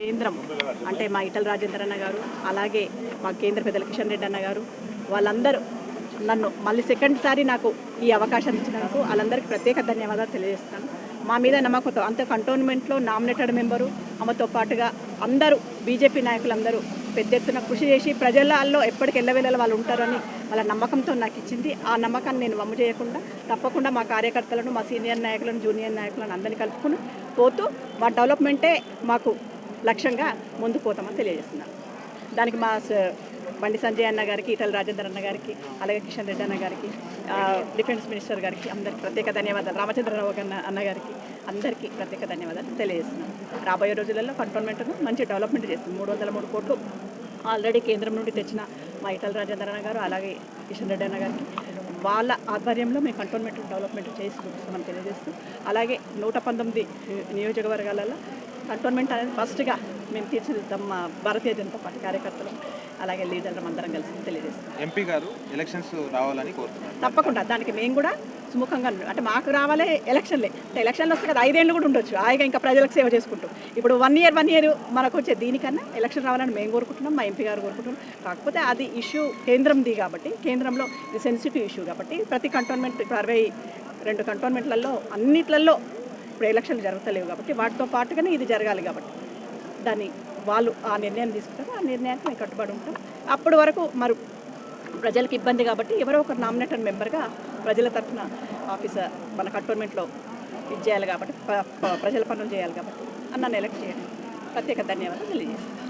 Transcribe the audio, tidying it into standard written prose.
కేంద్రం అంటే మా ఈటల రాజేందర్ అన్న గారు, అలాగే మా కేంద్ర పెద్దలు కిషన్ రెడ్డి అన్న గారు, వాళ్ళందరూ నన్ను మళ్ళీ సెకండ్ సారి నాకు ఈ అవకాశం ఇచ్చినందుకు వాళ్ళందరికీ ప్రత్యేక ధన్యవాదాలు తెలియజేస్తాను. మా మీద నమ్మకంతో అంతే కంటోన్మెంట్లో నామినేటెడ్ మెంబరు ఆమెతో పాటుగా అందరూ బీజేపీ నాయకులందరూ పెద్ద ఎత్తున కృషి చేసి ప్రజలలో ఎప్పటికి ఎల్లవేళ వాళ్ళు ఉంటారని వాళ్ళ నమ్మకంతో నాకు ఇచ్చింది. ఆ నమ్మకాన్ని నేను వమ్ము చేయకుండా తప్పకుండా మా కార్యకర్తలను, మా సీనియర్ నాయకులను, జూనియర్ నాయకులను అందరినీ కలుపుకుని పోతూ మా డెవలప్మెంటే మాకు లక్ష్యంగా ముందుకు పోతామని తెలియజేస్తున్నాను. దానికి మా బండి సంజయ్ అన్న గారికి, ఈటల రాజేందర్ అన్న గారికి, అలాగే కిషన్ రెడ్డి అన్న గారికి, డిఫెన్స్ మినిస్టర్ గారికి అందరికీ ప్రత్యేక ధన్యవాదాలు, రామచంద్రరావు అన్న గారికి అందరికీ ప్రత్యేక ధన్యవాదాలు తెలియజేస్తున్నాను. రాబోయే రోజులలో కంటోన్మెంట్ను మంచి డెవలప్మెంట్ చేస్తుంది. 303 కోట్లు ఆల్రెడీ కేంద్రం నుండి తెచ్చిన మా ఈటల రాజేందర్ అన్న గారు, అలాగే కిషన్ రెడ్డి అన్న గారికి వాళ్ళ ఆధ్వర్యంలో మేము కంటోన్మెంట్ డెవలప్మెంట్ చేసి చూపిస్తామని తెలియజేస్తూ, అలాగే 119 నియోజకవర్గాలలో కంటోన్మెంట్ అనేది ఫస్ట్గా మేము తీర్చిదిద్దాం. మా భారతీయ జనతా పార్టీ కార్యకర్తలు అలాగే లీడర్లు అందరం కలిసి తెలియజేస్తాం. ఎంపీ గారు ఎలక్షన్స్ రావాలని కోరుతున్నారు. తప్పకుండా దానికి మేము కూడా సుముఖంగా అంటే మాకు రావాలే ఎలక్షన్లు వస్తే కదా 5 ఏళ్ళు కూడా ఉండొచ్చు. హాయిగా ఇంకా ప్రజలకు సేవ చేసుకుంటాం. ఇప్పుడు 1 ఇయర్ మనకు వచ్చే దీనికన్నా ఎలక్షన్ రావాలని మేము కోరుకుంటున్నాం, మా ఎంపీ గారు కోరుకుంటున్నాం. కాకపోతే అది ఇష్యూ కేంద్రంది కాబట్టి, కేంద్రంలో ఇది సెన్సిటివ్ ఇష్యూ కాబట్టి ప్రతి కంటోన్మెంట్ ఇప్పుడు 62 కంటోన్మెంట్లలో అన్నిట్లలో ఇప్పుడు ఎలక్షన్లు జరుగుతలేవు కాబట్టి వాటితో పాటుగానే ఇది జరగాలి కాబట్టి దాన్ని వాళ్ళు ఆ నిర్ణయం తీసుకుంటారు. ఆ నిర్ణయానికి మేము కట్టుబడి ఉంటాం. అప్పటి వరకు మరి ప్రజలకు ఇబ్బంది కాబట్టి ఎవరో ఒకరు నామినేటెడ్ మెంబర్గా ప్రజల తరఫున ఆఫీసర్ మన కంటోన్మెంట్లో ఇది చేయాలి కాబట్టి, ప్రజల పనులు చేయాలి కాబట్టి నన్ను ఎలక్ట్ చేయడం ప్రత్యేక ధన్యవాదాలు తెలియజేస్తాను.